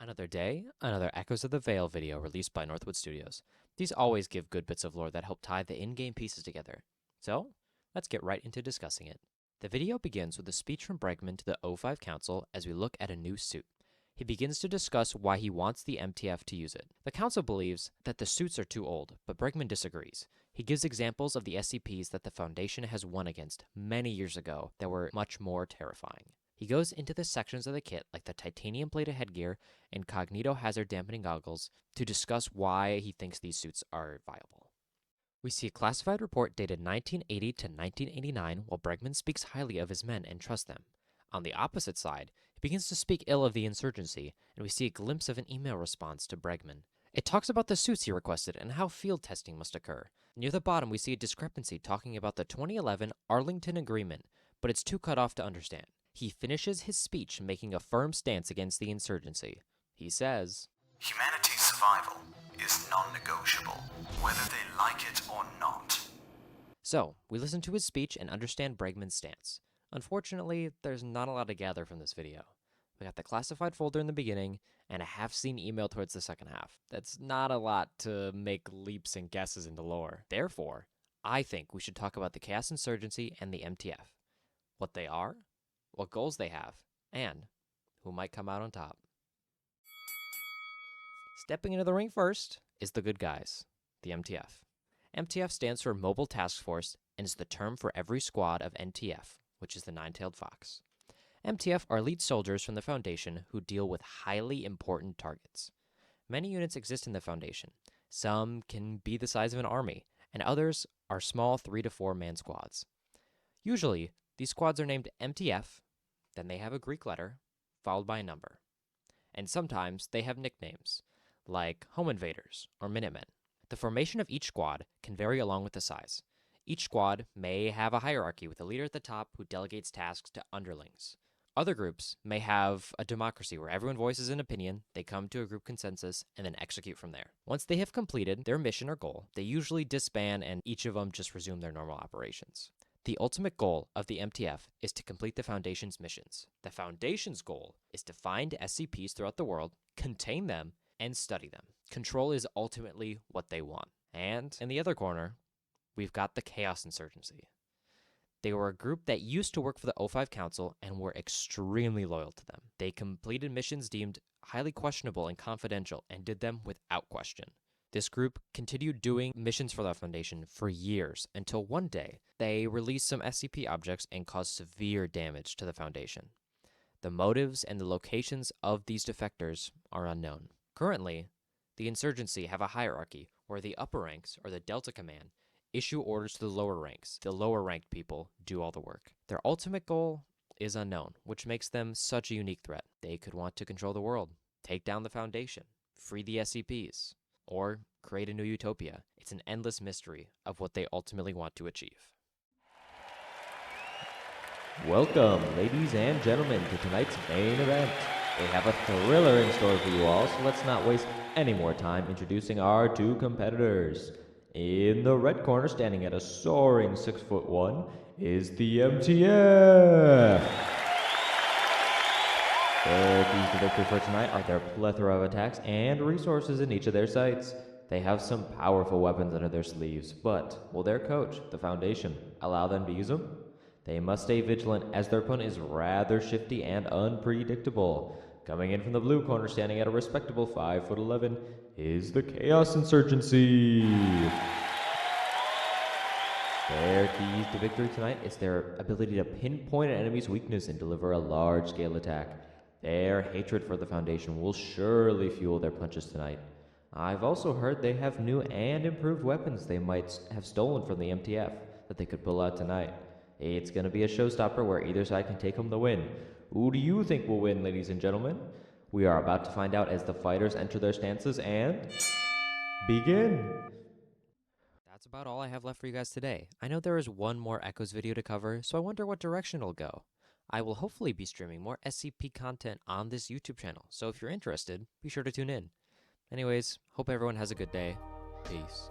Another day, another Echoes of the Veil video released by Northwood Studios. These always give good bits of lore that help tie the in-game pieces together. So, let's get right into discussing it. The video begins with a speech from Bregman to the O5 Council as we look at a new suit. He begins to discuss why he wants the MTF to use it. The Council believes that the suits are too old, but Bregman disagrees. He gives examples of the SCPs that the Foundation has won against many years ago that were much more terrifying. He goes into the sections of the kit, like the titanium plated headgear and cognito hazard dampening goggles, to discuss why he thinks these suits are viable. We see a classified report dated 1980 to 1989 while Bregman speaks highly of his men and trusts them. On the opposite side, he begins to speak ill of the Insurgency, and we see a glimpse of an email response to Bregman. It talks about the suits he requested and how field testing must occur. Near the bottom, we see a discrepancy talking about the 2011 Arlington Agreement, but it's too cut off to understand. He finishes his speech making a firm stance against the Insurgency. He says, "Humanity's survival is non-negotiable, whether they like it or not." So, we listen to his speech and understand Bregman's stance. Unfortunately, there's not a lot to gather from this video. We got the classified folder in the beginning, and a half-seen email towards the second half. That's not a lot to make leaps and guesses into lore. Therefore, I think we should talk about the Chaos Insurgency and the MTF. What they are, what goals they have, and who might come out on top. Stepping into the ring first is the good guys, the MTF. MTF stands for Mobile Task Force and is the term for every squad of NTF, which is the Nine-Tailed Fox. MTF are elite soldiers from the Foundation who deal with highly important targets. Many units exist in the Foundation. Some can be the size of an army, and others are small 3 to 4 man squads. Usually, these squads are named MTF, then they have a Greek letter, followed by a number. And sometimes they have nicknames, like Home Invaders or Minutemen. The formation of each squad can vary along with the size. Each squad may have a hierarchy with a leader at the top who delegates tasks to underlings. Other groups may have a democracy where everyone voices an opinion, they come to a group consensus, and then execute from there. Once they have completed their mission or goal, they usually disband and each of them just resume their normal operations. The ultimate goal of the MTF is to complete the Foundation's missions. The Foundation's goal is to find SCPs throughout the world, contain them, and study them. Control is ultimately what they want. And in the other corner, we've got the Chaos Insurgency. They were a group that used to work for the O5 Council and were extremely loyal to them. They completed missions deemed highly questionable and confidential and did them without question. This group continued doing missions for the Foundation for years until one day they released some SCP objects and caused severe damage to the Foundation. The motives and the locations of these defectors are unknown. Currently, the Insurgency have a hierarchy where the upper ranks, or the Delta Command, issue orders to the lower ranks. The lower ranked people do all the work. Their ultimate goal is unknown, which makes them such a unique threat. They could want to control the world, take down the Foundation, free the SCPs, or create a new utopia. It's an endless mystery of what they ultimately want to achieve. Welcome, ladies and gentlemen, to tonight's main event. They have a thriller in store for you all, so let's not waste any more time introducing our two competitors. In the red corner, standing at a soaring 6'1", is the MTF. Their keys to victory for tonight are their plethora of attacks and resources in each of their sites. They have some powerful weapons under their sleeves, but will their coach, the Foundation, allow them to use them? They must stay vigilant as their opponent is rather shifty and unpredictable. Coming in from the blue corner, standing at a respectable 5'11", is the Chaos Insurgency. Their keys to victory tonight is their ability to pinpoint an enemy's weakness and deliver a large-scale attack. Their hatred for the Foundation will surely fuel their punches tonight. I've also heard they have new and improved weapons they might have stolen from the MTF that they could pull out tonight. It's going to be a showstopper where either side can take home the win. Who do you think will win, ladies and gentlemen? We are about to find out as the fighters enter their stances and begin. That's about all I have left for you guys today. I know there is one more Echoes video to cover, so I wonder what direction it'll go. I will hopefully be streaming more SCP content on this YouTube channel, so if you're interested, be sure to tune in. Anyways, hope everyone has a good day. Peace.